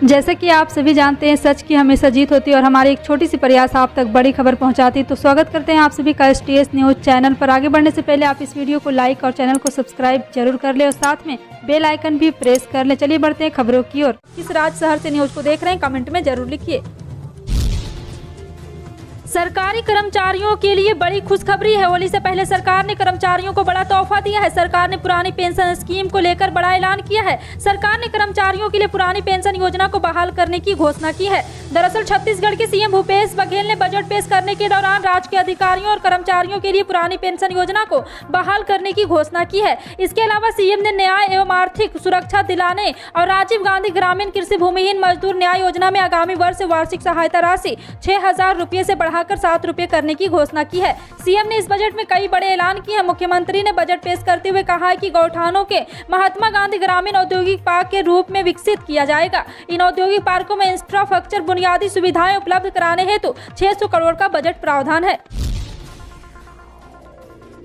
जैसे कि आप सभी जानते हैं, सच की हमेशा जीत होती है और हमारी एक छोटी सी प्रयास आप तक बड़ी खबर पहुंचाती है। तो स्वागत करते हैं आप सभी का STS न्यूज़ चैनल पर। आगे बढ़ने से पहले आप इस वीडियो को लाइक और चैनल को सब्सक्राइब जरूर कर ले और साथ में बेल आइकन भी प्रेस कर ले। चलिए बढ़ते हैं खबरों की ओर। किस राज्य शहर से न्यूज़ को देख रहे हैं, कमेंट में जरूर लिखिए। सरकारी कर्मचारियों के लिए बड़ी खुशखबरी है। होली से पहले सरकार ने कर्मचारियों को बड़ा तोहफा दिया है। सरकार ने पुरानी पेंशन स्कीम को लेकर बड़ा ऐलान किया है। सरकार ने कर्मचारियों के लिए पुरानी पेंशन योजना को बहाल करने की घोषणा की है। दरअसल छत्तीसगढ़ के सीएम भूपेश बघेल ने बजट पेश करने के दौरान राज्य के अधिकारियों और कर्मचारियों के लिए पुरानी पेंशन योजना को बहाल करने की घोषणा की है। इसके अलावा सीएम ने न्याय एवं आर्थिक सुरक्षा दिलाने और राजीव गांधी ग्रामीण कृषि भूमिहीन मजदूर न्याय योजना में आगामी वर्ष वार्षिक सहायता राशि 6,000 रुपये से बढ़ाकर 7 रुपये करने की घोषणा की है। सीएम ने इस बजट में कई बड़े ऐलान किए हैं। मुख्यमंत्री ने बजट पेश करते हुए कहा है कि गौठानों के महात्मा गांधी ग्रामीण औद्योगिक पार्क के रूप में विकसित किया जाएगा। इन औद्योगिक पार्कों में इंफ्रास्ट्रक्चर बुनियादी सुविधाएं उपलब्ध कराने हेतु 600 करोड़ का बजट प्रावधान है।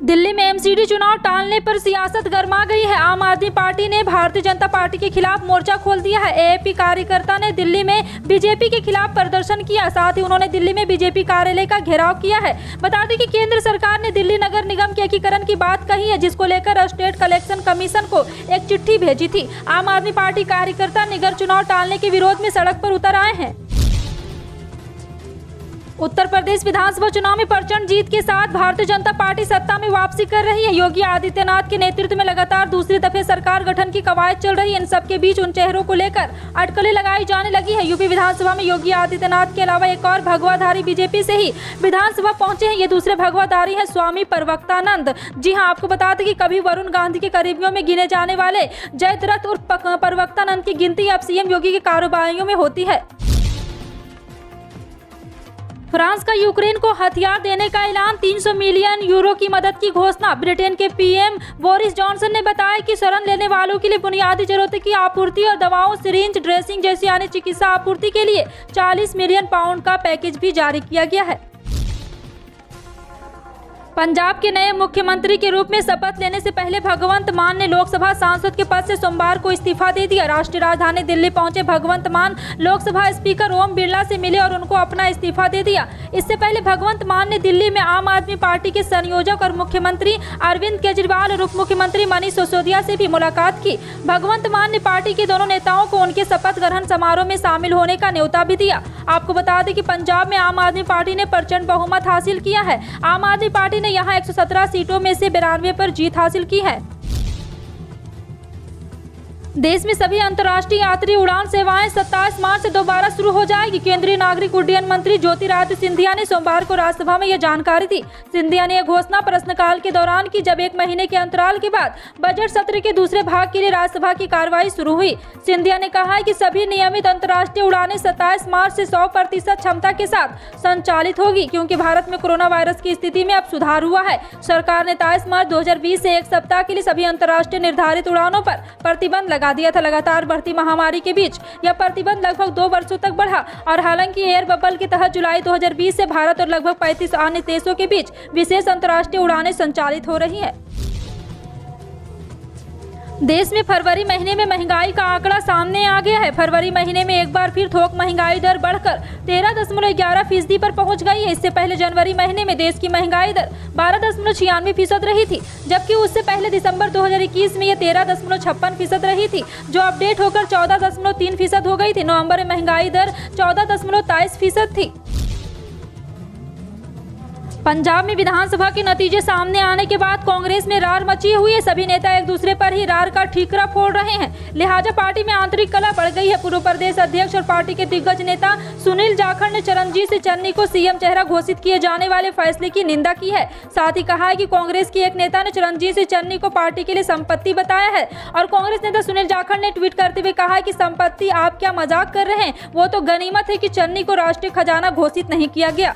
दिल्ली में MCD चुनाव टालने पर सियासत गर्मा गई है। आम आदमी पार्टी ने भारतीय जनता पार्टी के खिलाफ मोर्चा खोल दिया है। AAP कार्यकर्ता ने दिल्ली में बीजेपी के खिलाफ प्रदर्शन किया। साथ ही उन्होंने दिल्ली में बीजेपी कार्यालय का घेराव किया है। बता दें कि केंद्र सरकार ने दिल्ली नगर निगम के एकीकरण की बात कही है, जिसको लेकर स्टेट कलेक्शन कमीशन को एक चिट्ठी भेजी थी। आम आदमी पार्टी कार्यकर्ता निगर चुनाव टालने के विरोध में सड़क पर उतर आए हैं। उत्तर प्रदेश विधानसभा चुनाव में प्रचंड जीत के साथ भारतीय जनता पार्टी सत्ता में वापसी कर रही है। योगी आदित्यनाथ के नेतृत्व में लगातार दूसरी दफे सरकार गठन की कवायद चल रही है। इन सबके बीच उन चेहरों को लेकर अटकलें लगाई जाने लगी है। यूपी विधानसभा में योगी आदित्यनाथ के अलावा एक और भगवाधारी बीजेपी से ही विधानसभा पहुंचे हैं। ये दूसरे भगवाधारी हैं स्वामी परवक्तानंद। जी हाँ, आपको बता दें कि कभी वरुण गांधी के करीबियों में गिने जाने वाले जयद्रथ उर्फ परवक्तानंद की गिनती अब सीएम योगी के कारोबारियों में होती है। फ्रांस का यूक्रेन को हथियार देने का ऐलान, 300 मिलियन यूरो की मदद की घोषणा। ब्रिटेन के PM बोरिस जॉनसन ने बताया कि शरण लेने वालों के लिए बुनियादी जरूरतों की आपूर्ति और दवाओं, सिरिंज, ड्रेसिंग जैसी अन्य चिकित्सा आपूर्ति के लिए 40 मिलियन पाउंड का पैकेज भी जारी किया गया है। पंजाब के नए मुख्यमंत्री के रूप में शपथ लेने से पहले भगवंत मान ने लोकसभा सांसद के पद से सोमवार को इस्तीफा दे दिया। राष्ट्रीय राजधानी दिल्ली पहुंचे भगवंत मान लोकसभा स्पीकर ओम बिरला से मिले और उनको अपना इस्तीफा दे दिया। इससे पहले भगवंत मान ने दिल्ली में आम आदमी पार्टी के संयोजक और मुख्यमंत्री अरविंद केजरीवाल और उप मुख्यमंत्री मनीष सिसोदिया से भी मुलाकात की। भगवंत मान ने पार्टी के दोनों नेताओं को उनके शपथ ग्रहण समारोह में शामिल होने का न्योता भी दिया। आपको बता दें कि पंजाब में आम आदमी पार्टी ने प्रचंड बहुमत हासिल किया है। आम आदमी पार्टी ने यहां 117 सीटों में से 92 पर जीत हासिल की है। देश में सभी अंतर्राष्ट्रीय यात्री उड़ान सेवाएं 27 मार्च से दोबारा शुरू हो जाएगी। केंद्रीय नागरिक उड्डयन मंत्री ज्योतिरादित्य सिंधिया ने सोमवार को राज्यसभा में यह जानकारी दी। सिंधिया ने यह घोषणा प्रश्नकाल के दौरान की, जब 1 महीने के अंतराल के बाद बजट सत्र के दूसरे भाग के लिए राज्यसभा की कार्रवाई शुरू हुई। सिंधिया ने कहा है कि सभी नियमित अंतर्राष्ट्रीय उड़ानें 27 मार्च से 100% क्षमता के साथ संचालित होगी, क्योंकि भारत में कोरोना वायरस की स्थिति में अब सुधार हुआ है। सरकार ने 23 मार्च 2020 से एक सप्ताह के लिए सभी अंतर्राष्ट्रीय निर्धारित उड़ानों पर प्रतिबंध लगा दिया था। लगातार बढ़ती महामारी के बीच यह प्रतिबंध लगभग 2 वर्षों तक बढ़ा और हालांकि एयर बबल के तहत जुलाई 2020 से भारत और लगभग 35 अन्य देशों के बीच विशेष अंतर्राष्ट्रीय उड़ानें संचालित हो रही हैं। देश में फरवरी महीने में महंगाई का आंकड़ा सामने आ गया है। फरवरी महीने में एक बार फिर थोक महंगाई दर बढ़कर 13.11% पर पहुंच गई है। इससे पहले जनवरी महीने में देश की महंगाई दर 12.96% रही थी, जबकि उससे पहले दिसंबर 2021 में यह 13.56% रही थी, जो अपडेट होकर 14.3% हो गई थी। नवंबर में महंगाई दर 14.23% थी। पंजाब में विधानसभा के नतीजे सामने आने के बाद कांग्रेस में रार मची हुई है। सभी नेता एक दूसरे पर ही रार का ठीकरा फोड़ रहे हैं, लिहाजा पार्टी में आंतरिक कलह बढ़ गई है। पूर्व प्रदेश अध्यक्ष और पार्टी के दिग्गज नेता सुनील जाखड़ ने चरणजीत सिंह चन्नी को सीएम चेहरा घोषित किए जाने वाले फैसले की निंदा की है। साथ ही कहा है कि कांग्रेस की एक नेता ने चरणजीत सिंह चन्नी को पार्टी के लिए संपत्ति बताया है और कांग्रेस नेता सुनील जाखड़ ने ट्वीट करते हुए कहा है कि संपत्ति, आप क्या मजाक कर रहे हैं? वो तो गनीमत है कि चन्नी को राष्ट्रीय खजाना घोषित नहीं किया गया।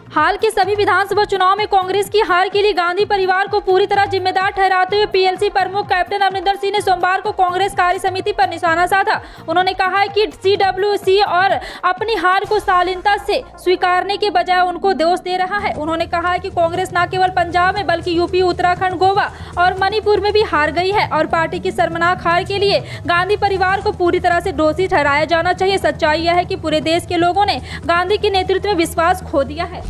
हाल के सभी विधानसभा चुनाव में कांग्रेस की हार के लिए गांधी परिवार को पूरी तरह जिम्मेदार ठहराते हुए पीएलसी प्रमुख कैप्टन अमरिंदर सिंह ने सोमवार को कांग्रेस कार्य समिति पर निशाना साधा। उन्होंने कहा है कि सीडब्ल्यूसी और अपनी हार को शालीनता से स्वीकारने के बजाय उनको दोष दे रहा है। उन्होंने कहा है कि कांग्रेस न केवल पंजाब में बल्कि यूपी, उत्तराखंड, गोवा और मणिपुर में भी हार गई है और पार्टी की शर्मनाक हार के लिए गांधी परिवार को पूरी तरह से दोषी ठहराया जाना चाहिए। सच्चाई यह है कि पूरे देश के लोगों ने गांधी के नेतृत्व में विश्वास खो दिया है।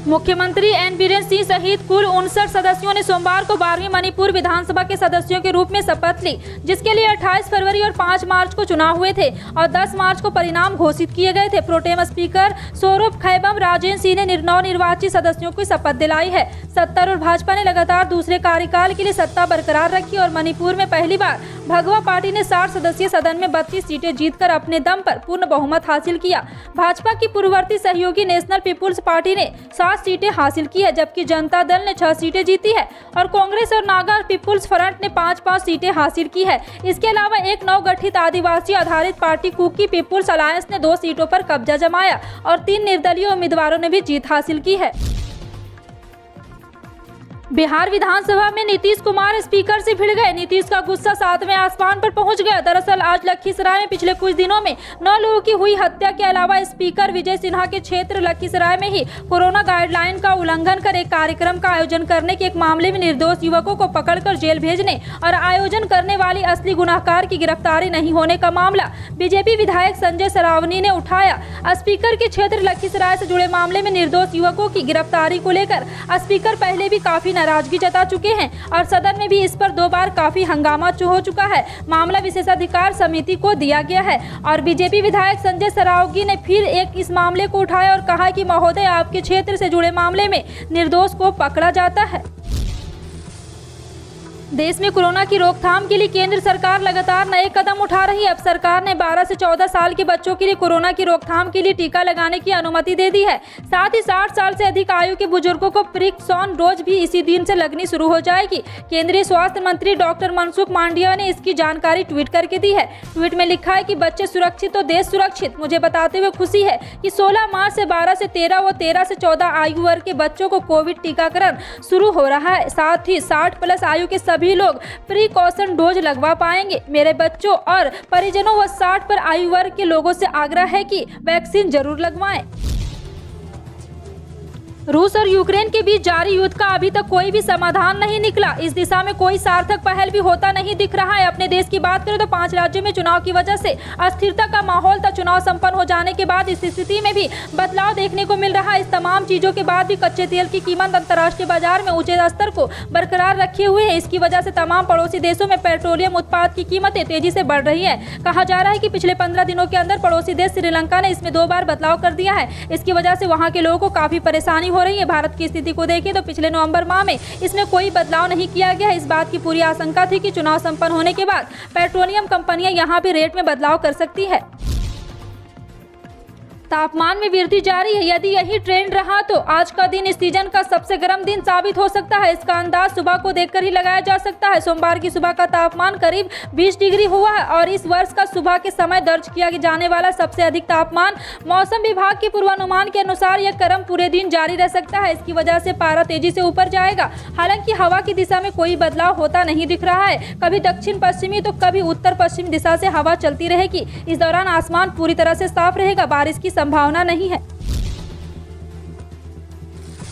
मुख्यमंत्री एन बीरेन सिंह सहित कुल 59 सदस्यों ने सोमवार को 12वीं मणिपुर विधानसभा के सदस्यों के रूप में शपथ ली, जिसके लिए 28 फरवरी और 5 मार्च को चुनाव हुए थे और 10 मार्च को परिणाम घोषित किए गए थे। प्रोटेम स्पीकर सोरोप खैबम राजेंद्र सिंह ने नवनिर्वाचित सदस्यों को शपथ दिलाई है। सत्तर और भाजपा ने लगातार दूसरे कार्यकाल के लिए सत्ता बरकरार रखी और मणिपुर में पहली बार भगवा पार्टी ने 60 सदस्यीय सदन में 32 सीटें जीतकर अपने दम पर पूर्ण बहुमत हासिल किया। भाजपा की पूर्ववर्ती सहयोगी नेशनल पीपुल्स पार्टी ने 7 सीटें हासिल की है, जबकि जनता दल ने 6 सीटें जीती है और कांग्रेस और नागा पीपुल्स फ्रंट ने 5-5 सीटें हासिल की है। इसके अलावा एक नवगठित आदिवासी आधारित पार्टी कुकी पीपुल्स अलायंस ने 2 सीटों पर कब्जा जमाया और 3 निर्दलीय उम्मीदवारों ने भी जीत हासिल की है। बिहार विधानसभा में नीतीश कुमार स्पीकर से भिड़ गए। नीतीश का गुस्सा 7वें आसमान पर पहुंच गया। दरअसल आज लखीसराय में पिछले कुछ दिनों में 9 लोगों की हुई हत्या के अलावा स्पीकर विजय सिन्हा के क्षेत्र लखीसराय में ही कोरोना गाइडलाइन का उल्लंघन कर एक कार्यक्रम का आयोजन करने के एक मामले में निर्दोष युवकों को पकड़कर जेल भेजने और आयोजन करने वाली असली गुनाहगार की गिरफ्तारी नहीं होने का मामला बीजेपी विधायक संजय सरावनी ने उठाया। स्पीकर के क्षेत्र लखीसराय से जुड़े मामले में निर्दोष युवकों की गिरफ्तारी को लेकर स्पीकर पहले भी काफी नाराजगी जता चुके हैं और सदन में भी इस पर 2 बार काफी हंगामा हो चुका है। मामला विशेषाधिकार समिति को दिया गया है और बीजेपी विधायक संजय सरावगी ने फिर एक इस मामले को उठाया और कहा कि महोदय, आपके क्षेत्र से जुड़े मामले में निर्दोष को पकड़ा जाता है। देश में कोरोना की रोकथाम के लिए केंद्र सरकार लगातार नए कदम उठा रही है। अब सरकार ने 12 से 14 साल के बच्चों के लिए कोरोना की रोकथाम के लिए टीका लगाने की अनुमति दे दी है। साथ ही 60 साल से अधिक आयु के बुजुर्गों को प्रिकॉशन डोज भी इसी दिन से लगनी शुरू हो जाएगी। केंद्रीय स्वास्थ्य मंत्री डॉक्टर मनसुख मांडविया ने इसकी जानकारी ट्वीट करके दी है। ट्वीट में लिखा है कि बच्चे सुरक्षित तो देश सुरक्षित। मुझे बताते हुए खुशी है कि 16 मार्च से 12 से 13 व 13 से 14 आयु वर्ग के बच्चों को कोविड टीकाकरण शुरू हो रहा है। साथ ही 60+ आयु के सभी लोग प्रिकॉशन डोज लगवा पाएंगे। मेरे बच्चों और परिजनों व 60 पर आयु वर्ग के लोगों से आग्रह है कि वैक्सीन जरूर लगवाएं। रूस और यूक्रेन के बीच जारी युद्ध का अभी तक कोई भी समाधान नहीं निकला। इस दिशा में कोई सार्थक पहल भी होता नहीं दिख रहा है। अपने देश की बात करें तो 5 राज्यों में चुनाव की वजह से अस्थिरता का माहौल था। चुनाव संपन्न हो जाने के बाद इस स्थिति में भी बदलाव देखने को मिल रहा है। इस तमाम चीजों के बाद भी कच्चे तेल की कीमत अंतर्राष्ट्रीय बाजार में ऊंचे स्तर को बरकरार रखे हुए है। इसकी वजह से तमाम पड़ोसी देशों में पेट्रोलियम उत्पाद की कीमतें तेजी से बढ़ रही है। कहा जा रहा है कि पिछले 15 दिनों के अंदर पड़ोसी देश श्रीलंका ने इसमें 2 बार बदलाव कर दिया है। इसकी वजह से वहाँ के लोगों को काफी परेशानी हो रही है। भारत की स्थिति को देखें तो पिछले नवंबर माह में इसमें कोई बदलाव नहीं किया गया। इस बात की पूरी आशंका थी कि चुनाव संपन्न होने के बाद पेट्रोलियम कंपनियां यहां भी रेट में बदलाव कर सकती है। तापमान में वृद्धि जारी है। यदि यही ट्रेंड रहा तो आज का दिन इस सीजन का सबसे गर्म दिन साबित हो सकता है। इसका अंदाज सुबह को देखकर ही लगाया जा सकता है। सोमवार की सुबह का तापमान करीब 20 डिग्री हुआ है और इस वर्ष का सुबह के समय दर्ज किया जाने वाला सबसे अधिक तापमान। मौसम विभाग के पूर्वानुमान के अनुसार यह क्रम पूरे दिन जारी रह सकता है। इसकी वजह से पारा तेजी से ऊपर जाएगा। हालांकि हवा की दिशा में कोई बदलाव होता नहीं दिख रहा है। कभी दक्षिण पश्चिमी तो कभी उत्तर पश्चिम दिशा से हवा चलती रहेगी। इस दौरान आसमान पूरी तरह से साफ रहेगा। बारिश की संभावना नहीं है।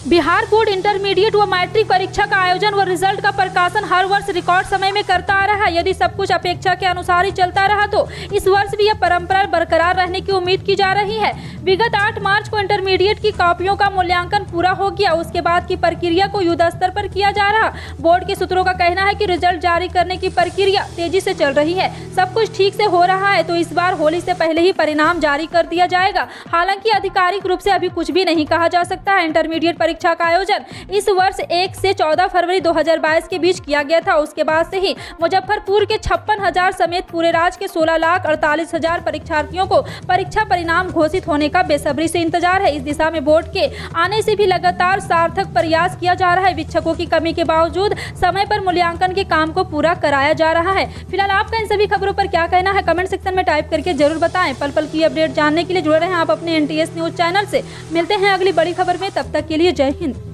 बिहार बोर्ड इंटरमीडिएट व मैट्रिक परीक्षा का आयोजन व रिजल्ट का प्रकाशन हर वर्ष रिकॉर्ड समय में करता आ रहा है। यदि सब कुछ अपेक्षा के अनुसार ही चलता रहा तो इस वर्ष भी यह परंपरा बरकरार रहने की उम्मीद की जा रही है। विगत 8 मार्च को इंटरमीडिएट की कॉपियों का मूल्यांकन पूरा हो गया। उसके बाद की प्रक्रिया को युद्ध स्तर पर किया जा रहा। बोर्ड के सूत्रों का कहना है कि रिजल्ट जारी करने की प्रक्रिया तेजी से चल रही है। सब कुछ ठीक से हो रहा है तो इस बार होली से पहले ही परिणाम जारी कर दिया जाएगा। हालांकि आधिकारिक रूप से अभी कुछ भी नहीं कहा जा सकता है। इंटरमीडिएट परीक्षा का आयोजन इस वर्ष 1 से 14 फरवरी 2022 के बीच किया गया था। उसके बाद से ही मुजफ्फरपुर के 56,000 समेत पूरे राज्य के 16,48,000 परीक्षार्थियों को परीक्षा परिणाम घोषित होने का बेसब्री से इंतजार है। इस दिशा में बोर्ड के आने से भी लगातार सार्थक प्रयास किया जा रहा है। शिक्षकों की कमी के बावजूद समय पर मूल्यांकन के काम को पूरा कराया जा रहा है। फिलहाल आपका इन सभी खबरों पर क्या कहना है, कमेंट सेक्शन में टाइप करके जरूर बताएं। पल पल की अपडेट जानने के लिए जुड़े रहें आप अपने NTS न्यूज चैनल से। मिलते हैं अगली बड़ी खबर में, तब तक के लिए जय हिंद।